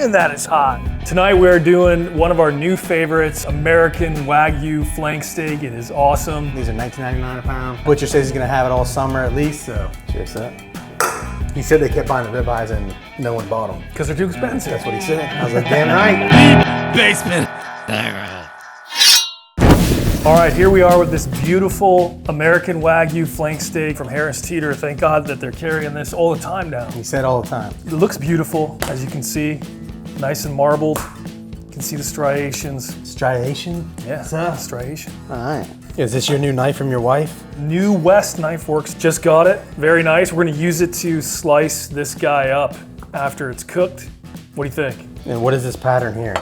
Man, that is hot. Tonight we are doing one of our new favorites, American Wagyu flank steak. It is awesome. These are $19.99 a pound. Butcher says he's gonna have it all summer at least, so cheers to that. He said they kept buying the ribeyes and no one bought them. Because they're too expensive. That's what he said. I was like, damn right. Basement. All right, here we are with this beautiful American Wagyu flank steak from Harris Teeter. Thank God that they're carrying this all the time now. He said all the time. It looks beautiful, as you can see. Nice and marbled. You can see the striations. Striation? Yeah, striation. All right. Is this your new knife from your wife? New West Knife Works, just got it. Very nice. We're gonna use it to slice this guy up after it's cooked. What do you think? And what is this pattern here?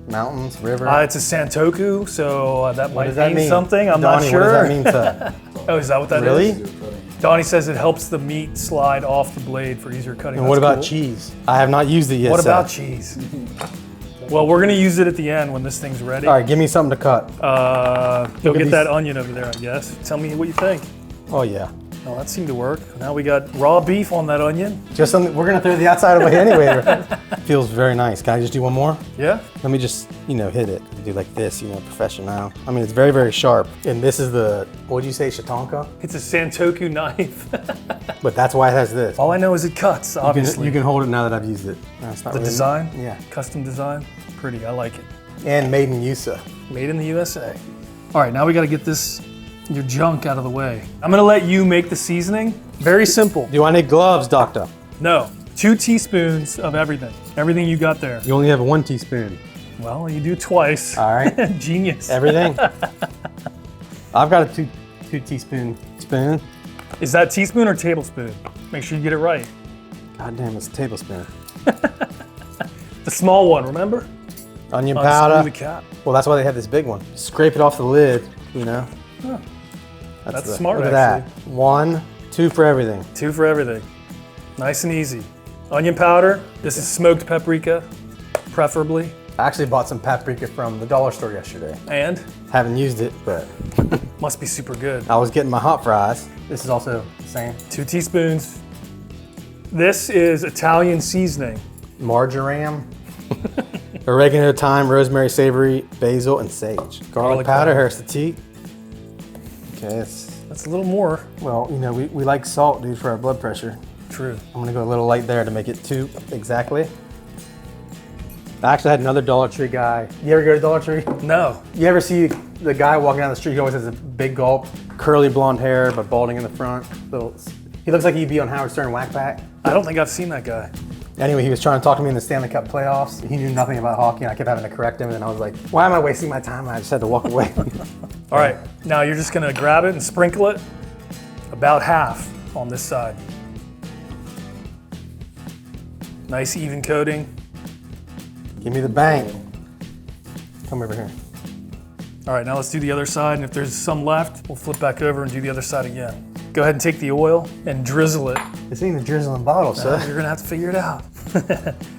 Mountains, river? It's a Santoku, so that What might does that mean mean? something. I'm Donnie, not sure. What does that mean to? Oh, is that what that is? Really? Donnie says it helps the meat slide off the blade for easier cutting. And what That's about cool. cheese? I have not used it yet. What so. about cheese? Well, we're gonna use it at the end when this thing's ready. All right, give me something to cut. Go get these- that onion over there, I guess. Tell me what you think. Oh yeah. Oh, that seemed to work. Now we got raw beef on that onion. Just something, we're gonna throw the outside away anyway. Feels very nice. Can I just do one more? Yeah? Let me just, hit it. Do like this, professional. I mean, it's very, very sharp. And this is the, what'd you say, Shatonka? It's a Santoku knife. But that's why it has this. All I know is it cuts, obviously. You can hold it now that I've used it. No, it's not The really- design? Yeah. Custom design? Pretty, I like it. And made in USA. Made in the USA. All right, now we gotta get your junk out of the way. I'm gonna let you make the seasoning. Very simple. Do I need gloves, doctor? No, 2 teaspoons of everything. Everything you got there. You only have 1 teaspoon. Well, you do twice. All right. Genius. Everything? I've got a two teaspoon spoon. Is that teaspoon or tablespoon? Make sure you get it right. God damn, it's a tablespoon. The small one, remember? Onion Unscrew powder. the cap. Well, that's why they have this big one. Scrape it off the lid, Huh. That's the- smart, Look at actually. that. 1, 2 for everything. 2 for everything. Nice and easy. Onion powder. This is smoked paprika, preferably. I actually bought some paprika from the dollar store yesterday. And Haven't used it, but must be super good. I was getting my hot fries. This is also the same. 2 teaspoons. This is Italian seasoning. Marjoram, oregano, thyme, rosemary, savory, basil, and sage. Garlic powder, Harris Teeter. Okay, That's a little more. well, we like salt, dude, for our blood pressure. True. I'm gonna go a little light there to make it 2 exactly. I actually had another Dollar Tree guy. You ever go to Dollar Tree? No. You ever see the guy walking down the street? He always has a big gulp, curly blonde hair, but balding in the front. He looks like he'd be on Howard Stern Whack Pack. I don't think I've seen that guy. Anyway, he was trying to talk to me in the Stanley Cup playoffs. He knew nothing about hockey, and I kept having to correct him. And I was like, "Why am I wasting my time?" And I just had to walk away. All right, now you're just gonna grab it and sprinkle it about half on this side. Nice even coating. Give me the bang. Come over here. All right, now let's do the other side, and if there's some left, we'll flip back over and do the other side again. Go ahead and take the oil and drizzle it. This ain't a drizzling bottle, sir. You're gonna have to figure it out.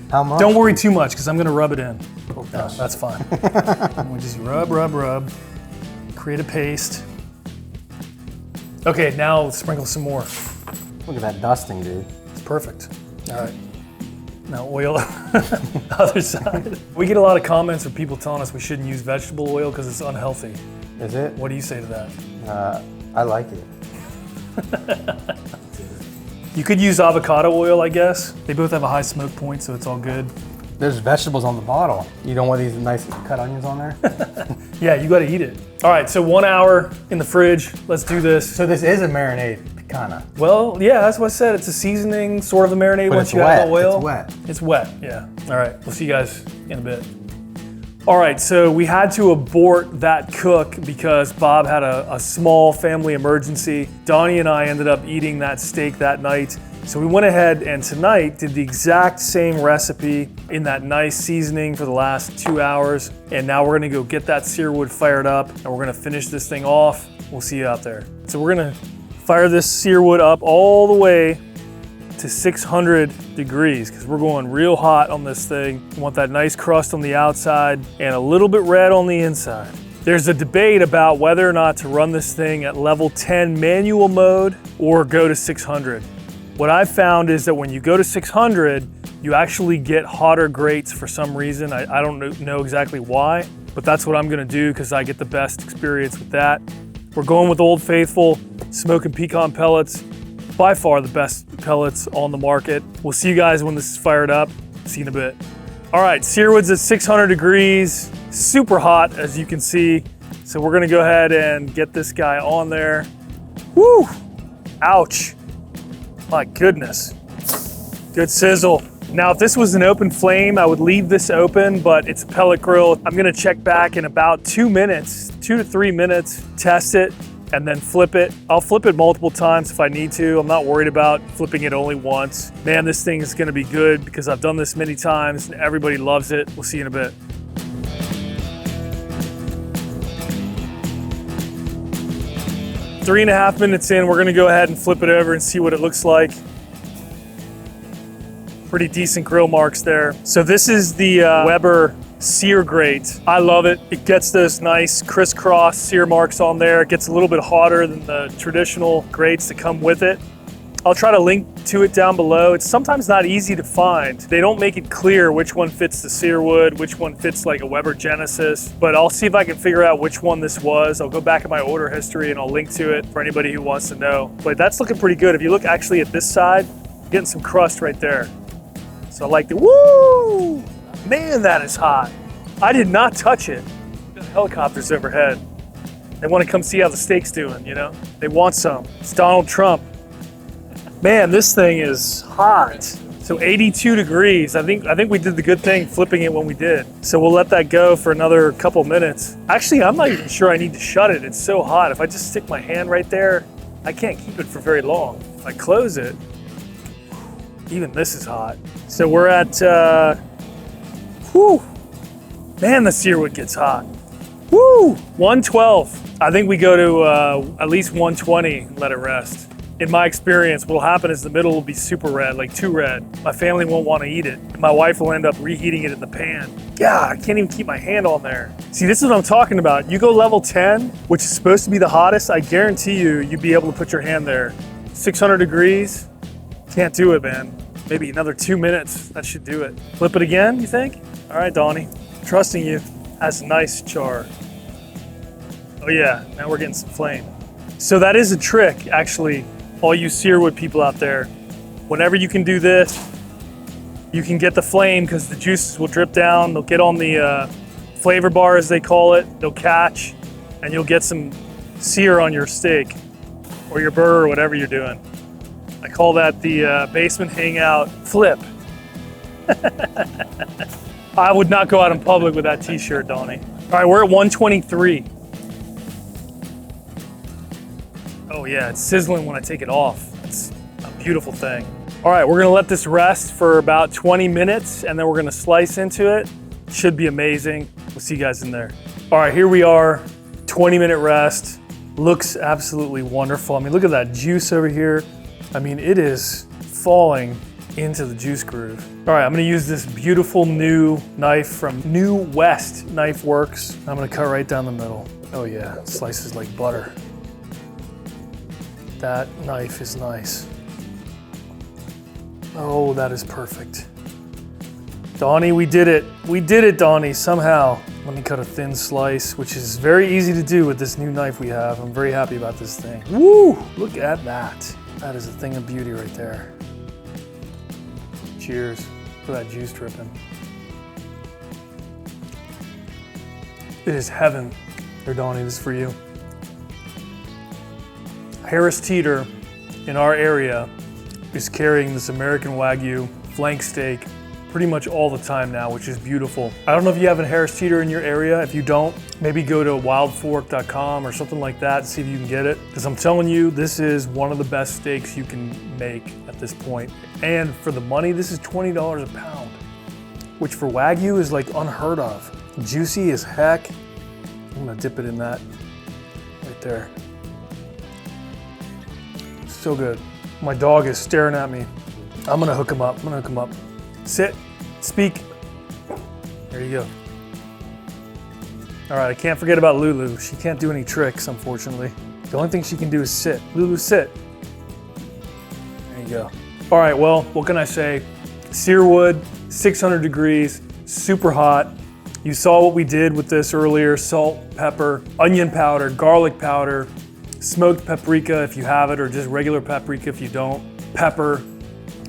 How much? Don't worry too much, because I'm gonna rub it in. Oh, No, gosh. that's fine. We just rub. Create a paste. Okay, now sprinkle some more. Look at that dusting, dude. It's perfect. All right. Now oil other side. We get a lot of comments from people telling us we shouldn't use vegetable oil because it's unhealthy. Is it? What do you say to that? I like it. You could use avocado oil, I guess. They both have a high smoke point, so it's all good. There's vegetables on the bottle. You don't want these nice cut onions on there? Yeah, you gotta eat it. All right, so 1 hour in the fridge. Let's do this. So this is a marinade, kinda. Well, yeah, that's what I said. It's a seasoning, sort of a marinade But once it's you add wet. the oil. It's wet. It's wet, yeah. All right, we'll see you guys in a bit. All right, so we had to abort that cook because Bob had a small family emergency. Donnie and I ended up eating that steak that night. So we went ahead and tonight did the exact same recipe in that nice seasoning for the last 2 hours. And now we're gonna go get that searwood fired up and we're gonna finish this thing off. We'll see you out there. So we're gonna fire this searwood up all the way to 600 degrees because we're going real hot on this thing. We want that nice crust on the outside and a little bit red on the inside. There's a debate about whether or not to run this thing at level 10 manual mode or go to 600. What I've found is that when you go to 600, you actually get hotter grates for some reason. I don't know exactly why, but that's what I'm gonna do because I get the best experience with that. We're going with Old Faithful, smoking pecan pellets. By far the best pellets on the market. We'll see you guys when this is fired up. See you in a bit. All right, Searwood's at 600 degrees, super hot as you can see. So we're gonna go ahead and get this guy on there. Woo, ouch, my goodness. Good sizzle. Now, if this was an open flame, I would leave this open, but it's a pellet grill. I'm gonna check back in about 2 minutes, 2 to 3 minutes, test it, and then flip it. I'll flip it multiple times if I need to. I'm not worried about flipping it only once. Man, this thing is gonna be good because I've done this many times and everybody loves it. We'll see you in a bit. Three and a half minutes in, we're gonna go ahead and flip it over and see what it looks like. Pretty decent grill marks there. So this is the Weber sear grate. I love it. It gets those nice crisscross sear marks on there. It gets a little bit hotter than the traditional grates that come with it. I'll try to link to it down below. It's sometimes not easy to find. They don't make it clear which one fits the Searwood, which one fits like a Weber Genesis, but I'll see if I can figure out which one this was. I'll go back in my order history and I'll link to it for anybody who wants to know. But that's looking pretty good. If you look actually at this side, getting some crust right there. So I like the, woo! Man, that is hot. I did not touch it. Helicopters overhead. They want to come see how the steak's doing, you know? They want some. It's Donald Trump. Man, this thing is hot. So 82 degrees. I think we did the good thing flipping it when we did. So we'll let that go for another couple minutes. Actually, I'm not even sure I need to shut it. It's so hot. If I just stick my hand right there, I can't keep it for very long. If I close it, even this is hot. So we're at, whew. Man, the Searwood gets hot. Woo, 112. I think we go to at least 120 and let it rest. In my experience, what'll happen is the middle will be super red, like too red. My family won't want to eat it. And my wife will end up reheating it in the pan. God, I can't even keep my hand on there. See, this is what I'm talking about. You go level 10, which is supposed to be the hottest, I guarantee you'd be able to put your hand there. 600 degrees, can't do it, man. Maybe another 2 minutes, that should do it. Flip it again, you think? All right, Donnie, trusting you. That's nice char. Oh yeah, now we're getting some flame. So that is a trick, actually, all you Searwood people out there. Whenever you can do this, you can get the flame because the juices will drip down. They'll get on the flavor bar, as they call it. They'll catch, and you'll get some sear on your steak or your burger or whatever you're doing. I call that the Basement Hangout Flip. I would not go out in public with that t-shirt, Donnie. All right, we're at 123. Oh yeah, it's sizzling when I take it off. It's a beautiful thing. All right, we're gonna let this rest for about 20 minutes and then we're gonna slice into it. Should be amazing. We'll see you guys in there. All right, here we are, 20-minute rest. Looks absolutely wonderful. I mean, look at that juice over here. I mean, it is falling into the juice groove. All right, I'm gonna use this beautiful new knife from New West Knife Works. I'm gonna cut right down the middle. Oh yeah, slices like butter. That knife is nice. Oh, that is perfect. Donnie, we did it. We did it, Donnie, somehow. Let me cut a thin slice, which is very easy to do with this new knife we have. I'm very happy about this thing. Woo, look at that. That is a thing of beauty right there. Cheers. Look at that juice dripping. It is heaven. Here, Donnie, this is for you. Harris Teeter in our area is carrying this American Wagyu flank steak pretty much all the time now, which is beautiful. I don't know if you have a Harris Teeter in your area. If you don't, maybe go to wildfork.com or something like that to see if you can get it. Because I'm telling you, this is one of the best steaks you can make at this point. And for the money, this is $20 a pound, which for Wagyu is like unheard of. Juicy as heck. I'm gonna dip it in that right there. So good. My dog is staring at me. I'm gonna hook him up. I'm gonna hook him up. Sit, speak. There you go. All right, I can't forget about Lulu. She can't do any tricks, unfortunately. The only thing she can do is sit. Lulu, sit. There you go. All right, well, what can I say? Sear wood, 600 degrees, super hot. You saw what we did with this earlier: salt, pepper, onion powder, garlic powder, smoked paprika if you have it, or just regular paprika if you don't, pepper,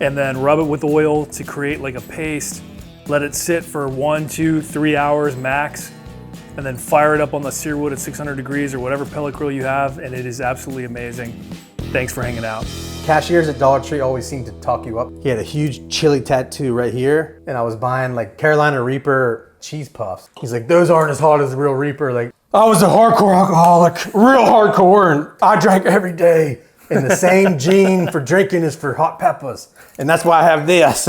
and then rub it with oil to create like a paste. Let it sit for 1, 2, 3 hours max, and then fire it up on the sear wood at 600 degrees or whatever pellet grill you have, and it is absolutely amazing. Thanks for hanging out. Cashiers at Dollar Tree always seem to talk you up. He had a huge chili tattoo right here, and I was buying like Carolina Reaper cheese puffs. He's like, those aren't as hot as the real Reaper. Like, I was a hardcore alcoholic, real hardcore, and I drank every day. And the same gene for drinking is for hot peppers. And that's why I have this.